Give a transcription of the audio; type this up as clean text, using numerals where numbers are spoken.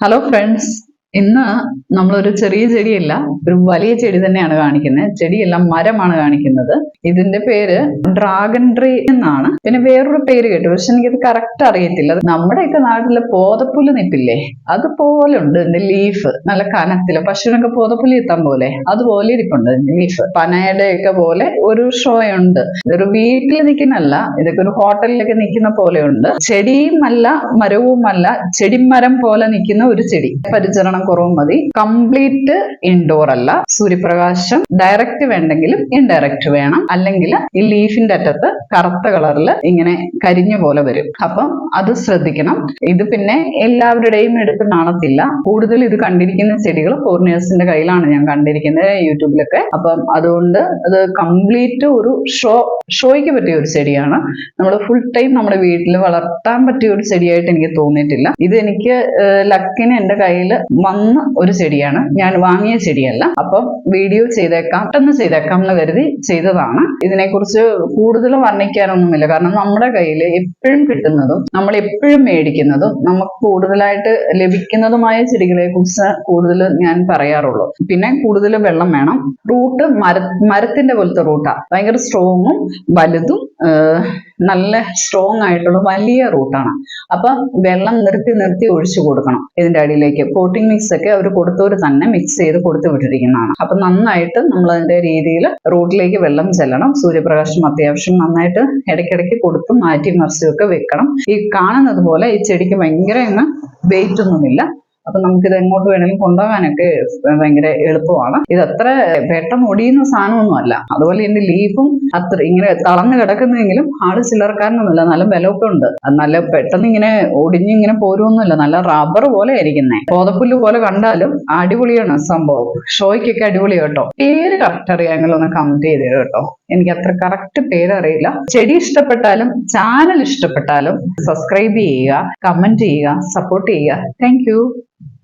Hello friends, ഇന്ന് നമ്മളൊരു ചെറിയ ചെടിയല്ല, ഒരു വലിയ ചെടി തന്നെയാണ് കാണിക്കുന്നത്. ചെടിയല്ല, മരമാണ് കാണിക്കുന്നത്. ഇതിന്റെ പേര് ഡ്രാഗൺ ട്രീ എന്നാണ്. പിന്നെ വേറൊരു പേര് കേട്ടു, പക്ഷെ എനിക്കത് കറക്റ്റ് അറിയത്തില്ല. നമ്മുടെയൊക്കെ നാട്ടില് പോതപ്പുല്ല് നിപ്പില്ലേ, അതുപോലെ ഉണ്ട് ഇതിന്റെ ലീഫ്. നല്ല കനത്തില് പശുവിനൊക്കെ പോതപ്പുല്ല് എത്താൻ പോലെ അതുപോലെ ഇരിപ്പുണ്ട് ലീഫ്. പനയുടെ ഒക്കെ പോലെ ഒരു ഷോ ഉണ്ട്. ഇതൊരു വീട്ടിൽ നിൽക്കുന്നല്ല, ഇതൊക്കെ ഒരു ഹോട്ടലിലൊക്കെ നിൽക്കുന്ന പോലെ ഉണ്ട്. ചെടിയുമല്ല മരവുമല്ല, ചെടിമരം പോലെ നിൽക്കുന്ന ഒരു ചെടി. പരിചരണം കുറവ് മതി. കംപ്ലീറ്റ് ഇൻഡോർ അല്ല. സൂര്യപ്രകാശം ഡയറക്റ്റ് വേണ്ടെങ്കിലും ഇൻഡയറക്റ്റ് വേണം. അല്ലെങ്കിൽ ഈ ലീഫിന്റെ അറ്റത്ത് കറുത്ത കളറിൽ ഇങ്ങനെ കരിഞ്ഞു പോലെ വരും. അപ്പം അത് ശ്രദ്ധിക്കണം. ഇത് പിന്നെ എല്ലാവരുടെയും എടുത്ത് കാണത്തില്ല. കൂടുതൽ ഇത് കണ്ടിരിക്കുന്ന ചെടികൾ ഫോറിനേഴ്സിന്റെ കയ്യിലാണ് ഞാൻ കണ്ടിരിക്കുന്നത് യൂട്യൂബിലൊക്കെ. അപ്പം അതുകൊണ്ട് അത് കംപ്ലീറ്റ് ഒരു ഷോയ്ക്ക് പറ്റിയ ഒരു ചെടിയാണ്. നമ്മൾ ഫുൾ ടൈം നമ്മുടെ വീട്ടിൽ വളർത്താൻ പറ്റിയ ഒരു ചെടിയായിട്ട് എനിക്ക് തോന്നിയിട്ടില്ല. ഇത് എനിക്ക് ലക്കിന് എന്റെ കയ്യിൽ വന്ന ഒരു ചെടിയാണ്, ഞാൻ വാങ്ങിയ ചെടിയല്ല. അപ്പം വീഡിയോ ചെയ്തേക്കാം, പെട്ടെന്ന് ചെയ്തേക്കാം എന്ന് കരുതി ചെയ്തതാണ്. ഇതിനെക്കുറിച്ച് കൂടുതൽ വർണ്ണിക്കാനൊന്നുമില്ല. കാരണം നമ്മുടെ കയ്യിൽ എപ്പോഴും കിട്ടുന്നതും നമ്മൾ എപ്പോഴും മേടിക്കുന്നതും നമുക്ക് കൂടുതലായിട്ട് ലഭിക്കുന്നതുമായ ചെടികളെ കുറിച്ച് കൂടുതൽ ഞാൻ പറയാറുള്ളൂ. പിന്നെ കൂടുതൽ വെള്ളം വേണം. റൂട്ട് മരത്തിന്റെ പോലത്തെ റൂട്ടാ, ഭയങ്കര സ്ട്രോങ്ങും വലുതും നല്ല സ്ട്രോങ് ആയിട്ടുള്ള വലിയ റൂട്ടാണ്. അപ്പൊ വെള്ളം നിർത്തി ഒഴിച്ചു കൊടുക്കണം ഇതിന്റെ അടിയിലേക്ക്. പോട്ടിംഗ് മിക്സ് ഒക്കെ അവർ കൊടുത്തവർ തന്നെ മിക്സ് ചെയ്ത് കൊടുത്തു വിട്ടിരിക്കുന്നതാണ്. അപ്പൊ നന്നായിട്ട് നമ്മൾ അതിന്റെ രീതിയിൽ റൂട്ടിലേക്ക് വെള്ളം ചെല്ലണം. സൂര്യപ്രകാശം അത്യാവശ്യം നന്നായിട്ട് ഇടയ്ക്കിടയ്ക്ക് കൊടുത്ത് മാറ്റി മറിച്ചൊക്കെ വെക്കണം. ഈ കാണുന്നത് പോലെ ഈ ചെടിക്ക് ഭയങ്കര വെയിറ്റ് ഒന്നുമില്ല. അപ്പൊ നമുക്കിത് എങ്ങോട്ട് വേണമെങ്കിലും കൊണ്ടുപോകാനൊക്കെ ഭയങ്കര എളുപ്പമാണ്. ഇത് അത്ര പെട്ടെന്ന് ഒടിയുന്ന സാധനമൊന്നും അല്ല. അതുപോലെ ഇതിന്റെ ലീഫും അത്ര ഇങ്ങനെ തളർന്ന് കിടക്കുന്നെങ്കിലും ആള് ചില്ലറക്കാരനൊന്നുമില്ല, നല്ല ബലമൊക്കെ ഉണ്ട്. നല്ല പെട്ടെന്ന് ഇങ്ങനെ ഒടിഞ്ഞിങ്ങനെ പോരുമൊന്നുമില്ല. നല്ല റബ്ബർ പോലെ ആയിരിക്കുന്നേ. പോതപ്പുല്ല് പോലെ കണ്ടാലും അടിപൊളിയാണ് സംഭവം. ഷോയ്ക്കൊക്കെ അടിപൊളി കേട്ടോ. പേര് കറക്റ്റ് അറിയാമെങ്കിൽ ഒന്ന് കമന്റ് ചെയ്ത് കേട്ടോ. എനിക്ക് അത്ര കറക്റ്റ് പേരറിയില്ല. ചെടി ഇഷ്ടപ്പെട്ടാലും ചാനൽ ഇഷ്ടപ്പെട്ടാലും സബ്സ്ക്രൈബ് ചെയ്യുക, കമന്റ് ചെയ്യുക, സപ്പോർട്ട് ചെയ്യുക. Thank you.